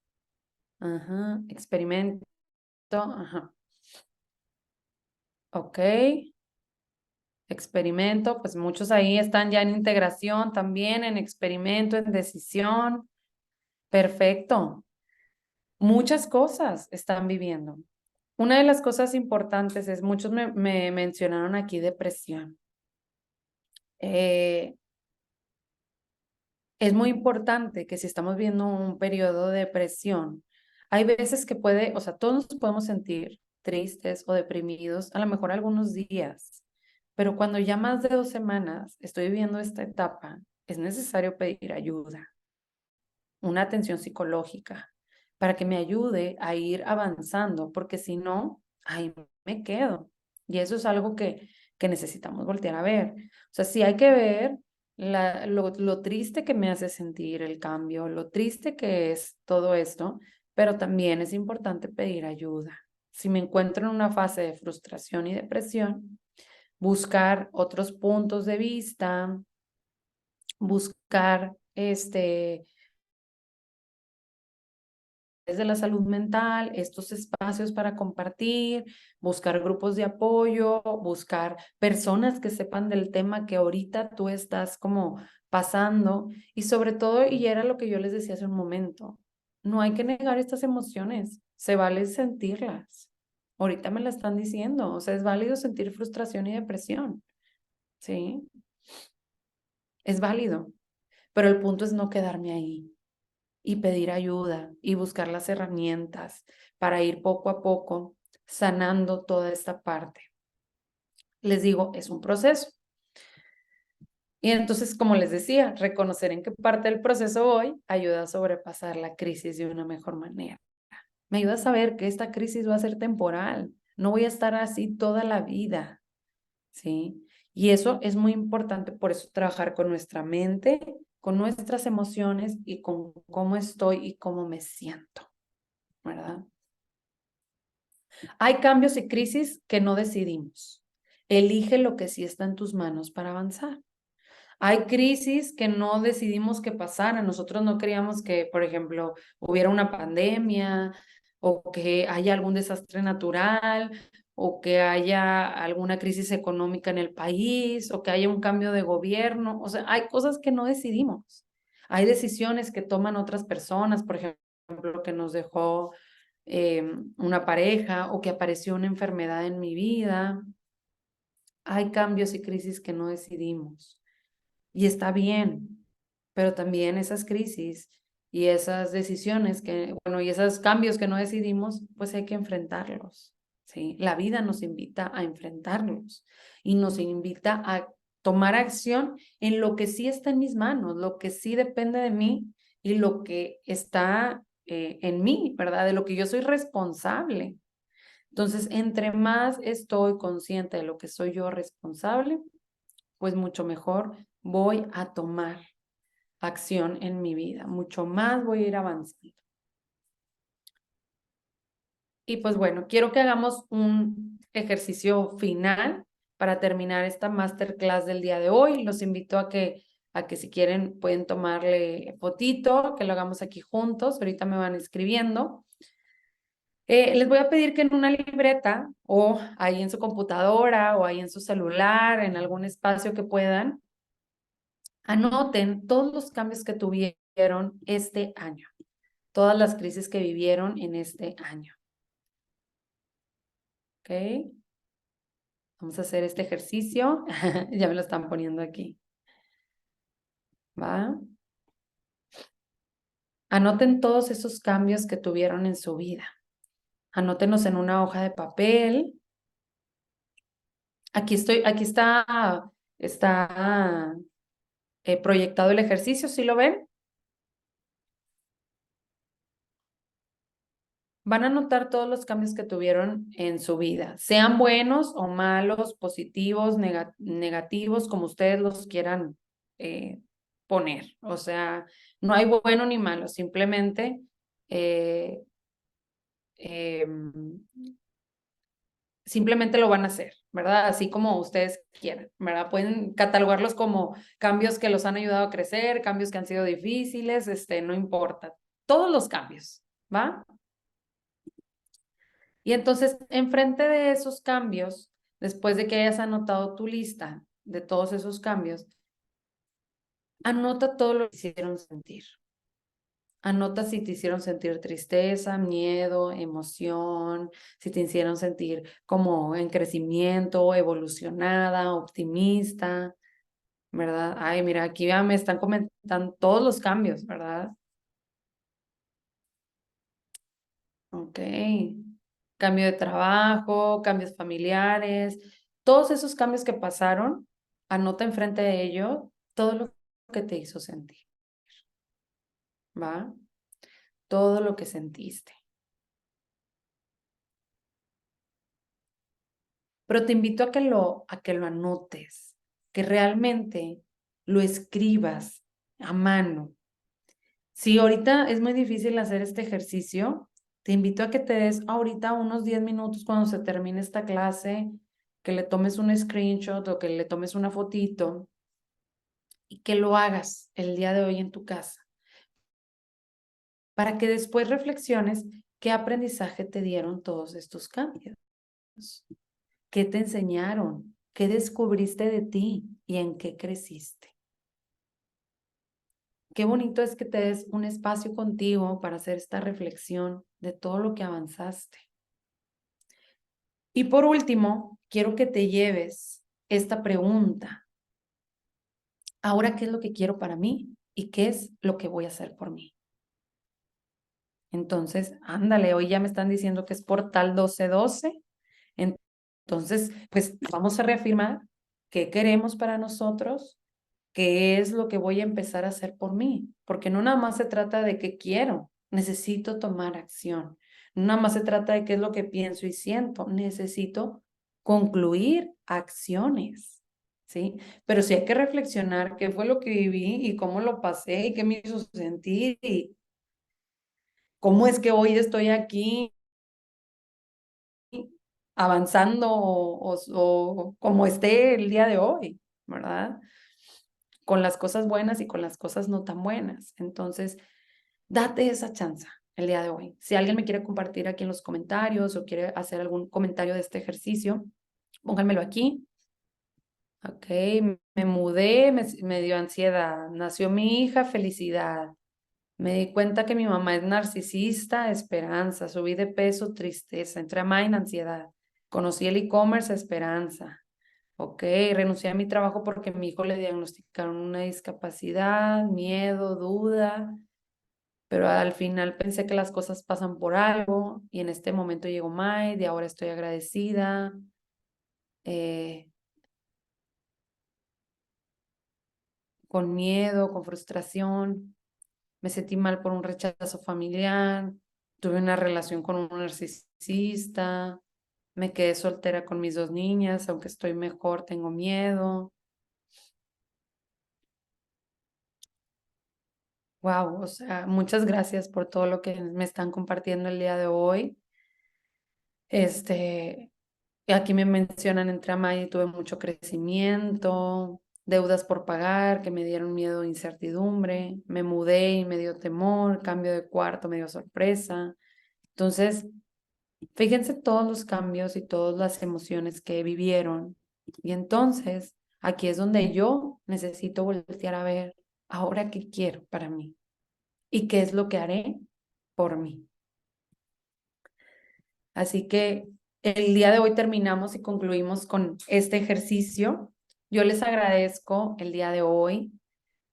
Ajá, experimento, ajá. Ok, experimento, pues muchos ahí están ya en integración también, en experimento, en decisión. Perfecto. Muchas cosas están viviendo. Una de las cosas importantes es, muchos me mencionaron aquí depresión. Es muy importante que si estamos viendo un periodo de depresión, hay veces que puede, o sea, todos nos podemos sentir tristes o deprimidos, a lo mejor algunos días, pero cuando ya más de 2 semanas estoy viviendo esta etapa, es necesario pedir ayuda, una atención psicológica, para que me ayude a ir avanzando, porque si no, ahí me quedo. Y eso es algo que necesitamos voltear a ver. O sea, sí hay que ver lo triste que me hace sentir el cambio, lo triste que es todo esto, pero también es importante pedir ayuda. Si me encuentro en una fase de frustración y depresión, buscar otros puntos de vista, buscar de la salud mental, estos espacios para compartir, buscar grupos de apoyo, buscar personas que sepan del tema que ahorita tú estás como pasando y sobre todo, y era lo que yo les decía hace un momento, no hay que negar estas emociones, se vale sentirlas. Ahorita me la están diciendo, o sea, es válido sentir frustración y depresión, ¿sí? Es válido, pero el punto es no quedarme ahí y pedir ayuda y buscar las herramientas para ir poco a poco sanando toda esta parte. Les digo, es un proceso. Y entonces, como les decía, reconocer en qué parte del proceso voy ayuda a sobrepasar la crisis de una mejor manera. Me ayuda a saber que esta crisis va a ser temporal. No voy a estar así toda la vida, ¿sí? Y eso es muy importante, por eso trabajar con nuestra mente, con nuestras emociones y con cómo estoy y cómo me siento, ¿verdad? Hay cambios y crisis que no decidimos. Elige lo que sí está en tus manos para avanzar. Hay crisis que no decidimos que pasaran. Nosotros no queríamos que, por ejemplo, hubiera una pandemia o que haya algún desastre natural o que haya alguna crisis económica en el país o que haya un cambio de gobierno. O sea, hay cosas que no decidimos. Hay decisiones que toman otras personas, por ejemplo, que nos dejó una pareja o que apareció una enfermedad en mi vida. Hay cambios y crisis que no decidimos y está bien, pero también esas crisis y esas decisiones que, bueno, y esos cambios que no decidimos, pues hay que enfrentarlos, ¿sí? La vida nos invita a enfrentarlos y nos invita a tomar acción en lo que sí está en mis manos, lo que sí depende de mí y lo que está en mí, ¿verdad? De lo que yo soy responsable. Entonces, entre más estoy consciente de lo que soy yo responsable, pues mucho mejor voy a tomar acción en mi vida, mucho más voy a ir avanzando. Y pues bueno, quiero que hagamos un ejercicio final para terminar esta masterclass del día de hoy. Los invito a que si quieren pueden tomarle fotito, que lo hagamos aquí juntos. Ahorita me van escribiendo. Les voy a pedir que en una libreta o ahí en su computadora o ahí en su celular, en algún espacio que puedan, anoten todos los cambios que tuvieron este año, todas las crisis que vivieron en este año. ¿Ok? Vamos a hacer este ejercicio. Ya me lo están poniendo aquí. ¿Va? Anoten todos esos cambios que tuvieron en su vida. Anótenlos en una hoja de papel. Aquí está proyectado el ejercicio, ¿sí lo ven? van a notar todos los cambios que tuvieron en su vida, sean buenos o malos, positivos, negativos, como ustedes los quieran poner. O sea, no hay bueno ni malo, simplemente simplemente lo van a hacer, ¿verdad? Así como ustedes quieran, ¿verdad? Pueden catalogarlos como cambios que los han ayudado a crecer, cambios que han sido difíciles, no importa. Todos los cambios, ¿va? Y entonces, enfrente de esos cambios, después de que hayas anotado tu lista de todos esos cambios, anota todo lo que hicieron sentir. Anota si te hicieron sentir tristeza, miedo, emoción, si te hicieron sentir como en crecimiento, evolucionada, optimista, ¿verdad? Ay, mira, aquí ya me están comentando todos los cambios, ¿verdad? Ok. Cambio de trabajo, cambios familiares, todos esos cambios que pasaron, anota enfrente de ello todo lo que te hizo sentir, ¿va? Todo lo que sentiste. Pero te invito a que lo anotes, que realmente lo escribas a mano. Si ahorita es muy difícil hacer este ejercicio, te invito a que te des ahorita unos 10 minutos cuando se termine esta clase, que le tomes un screenshot o que le tomes una fotito y que lo hagas el día de hoy en tu casa, para que después reflexiones qué aprendizaje te dieron todos estos cambios. ¿Qué te enseñaron? ¿Qué descubriste de ti y en qué creciste? Qué bonito es que te des un espacio contigo para hacer esta reflexión de todo lo que avanzaste. Y por último, quiero que te lleves esta pregunta. Ahora, ¿qué es lo que quiero para mí? ¿Y qué es lo que voy a hacer por mí? Entonces, ándale, hoy ya me están diciendo que es portal 1212. Entonces, pues vamos a reafirmar qué queremos para nosotros, qué es lo que voy a empezar a hacer por mí, porque no nada más se trata de qué quiero, necesito tomar acción. No nada más se trata de qué es lo que pienso y siento, necesito concluir acciones, ¿sí? Pero sí hay que reflexionar qué fue lo que viví y cómo lo pasé y qué me hizo sentir y cómo es que hoy estoy aquí avanzando o como esté el día de hoy, ¿verdad? Con las cosas buenas y con las cosas no tan buenas. Entonces, date esa chance el día de hoy. Si alguien me quiere compartir aquí en los comentarios o quiere hacer algún comentario de este ejercicio, pónganmelo aquí. Ok, me mudé, me dio ansiedad. Nació mi hija, felicidad. Me di cuenta que mi mamá es narcisista, esperanza. Subí de peso, tristeza. Entré a Mind, ansiedad. Conocí el e-commerce, esperanza. Ok, renuncié a mi trabajo porque a mi hijo le diagnosticaron una discapacidad, miedo, duda, pero al final pensé que las cosas pasan por algo y en este momento llegó May y ahora estoy agradecida. eh, con miedo, con frustración, me sentí mal por un rechazo familiar, tuve una relación con un narcisista, me quedé soltera con mis 2 niñas, aunque estoy mejor, tengo miedo. Wow, o sea, muchas gracias por todo lo que me están compartiendo el día de hoy. Este, Aquí me mencionan entre Amaya y tuve mucho crecimiento, deudas por pagar que me dieron miedo e incertidumbre, me mudé y me dio temor, cambio de cuarto me dio sorpresa. Entonces, fíjense todos los cambios y todas las emociones que vivieron. Y entonces, aquí es donde yo necesito voltear a ver ahora qué quiero para mí y qué es lo que haré por mí. Así que el día de hoy terminamos y concluimos con este ejercicio. Yo les agradezco el día de hoy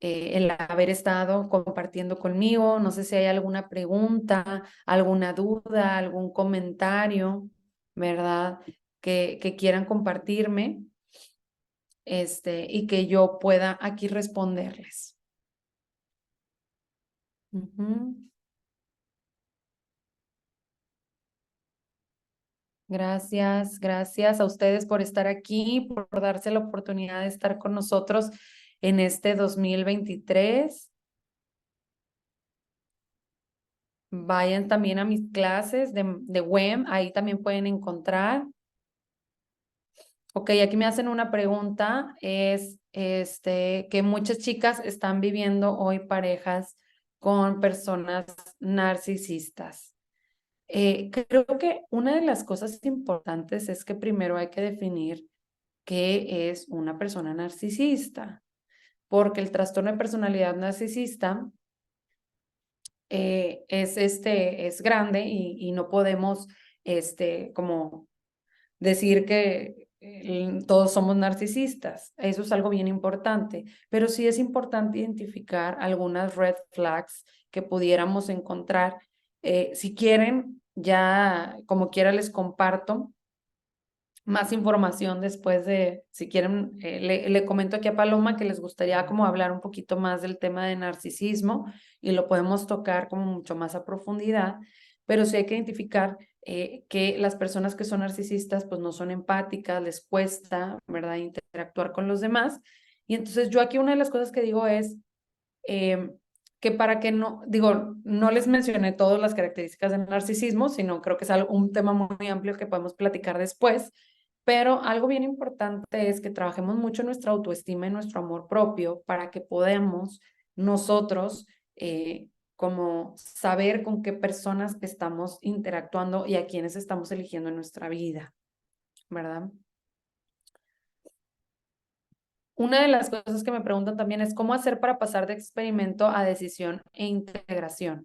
el haber estado compartiendo conmigo. No sé si hay alguna pregunta, alguna duda, algún comentario, ¿verdad? Que quieran compartirme, y que yo pueda aquí responderles. Ujú. Gracias, gracias a ustedes por estar aquí, por darse la oportunidad de estar con nosotros en este 2023. Vayan también a mis clases de WEM, ahí también pueden encontrar. Ok, aquí me hacen una pregunta, es que muchas chicas están viviendo hoy parejas con personas narcisistas. Creo que una de las cosas importantes es que primero hay que definir qué es una persona narcisista, porque el trastorno de personalidad narcisista es grande y no podemos como decir que todos somos narcisistas. Eso es algo bien importante, pero sí es importante identificar algunas red flags que pudiéramos encontrar. Si quieren, ya como quiera les comparto más información después de, si quieren, le comento aquí a Paloma que les gustaría como hablar un poquito más del tema de narcisismo y lo podemos tocar como mucho más a profundidad, pero sí hay que identificar que las personas que son narcisistas pues no son empáticas, les cuesta, ¿verdad?, interactuar con los demás. Y entonces yo aquí una de las cosas que digo es eh, que para que no, digo, no les mencioné todas las características del narcisismo, sino creo que es algo, un tema muy amplio que podemos platicar después, pero algo bien importante es que trabajemos mucho en nuestra autoestima y nuestro amor propio para que podamos nosotros como saber con qué personas estamos interactuando y a quiénes estamos eligiendo en nuestra vida, ¿verdad? Una de las cosas que me preguntan también es cómo hacer para pasar de experimento a decisión e integración.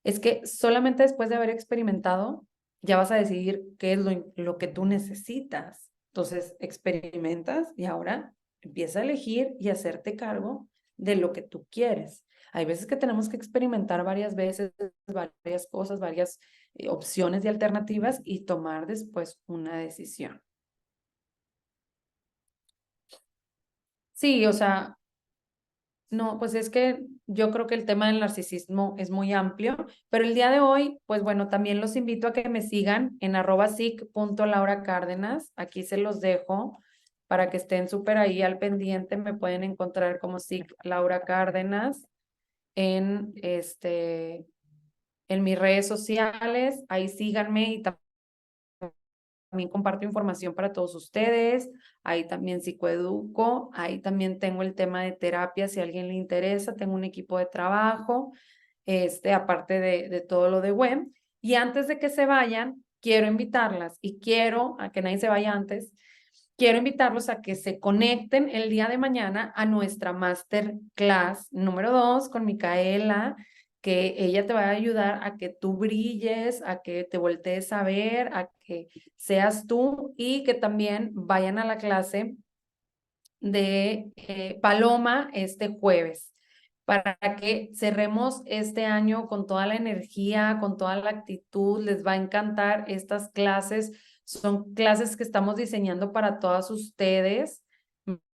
Es que solamente después de haber experimentado, ya vas a decidir qué es lo que tú necesitas. Entonces, experimentas y ahora empieza a elegir y hacerte cargo de lo que tú quieres. Hay veces que tenemos que experimentar varias veces, varias cosas, varias opciones y alternativas y tomar después una decisión. Sí, o sea, no, pues es que yo creo que el tema del narcisismo es muy amplio, pero el día de hoy, pues bueno, también los invito a que me sigan en @sic.lauracárdenas. Aquí se los dejo para que estén súper ahí al pendiente. Me pueden encontrar como sic Laura Cárdenas en en mis redes sociales. Ahí síganme y también comparto información para todos ustedes, ahí también psicoeduco, ahí también tengo el tema de terapia, si a alguien le interesa, tengo un equipo de trabajo, aparte de todo lo de web. Y antes de que se vayan, quiero invitarlas y quiero, a que nadie se vaya antes, quiero invitarlos a que se conecten el día de mañana a nuestra masterclass número 2 con Micaela, que ella te va a ayudar a que tú brilles, a que te voltees a ver, a que seas tú y que también vayan a la clase de Paloma este jueves para que cerremos este año con toda la energía, con toda la actitud. Les va a encantar estas clases. Son clases que estamos diseñando para todas ustedes,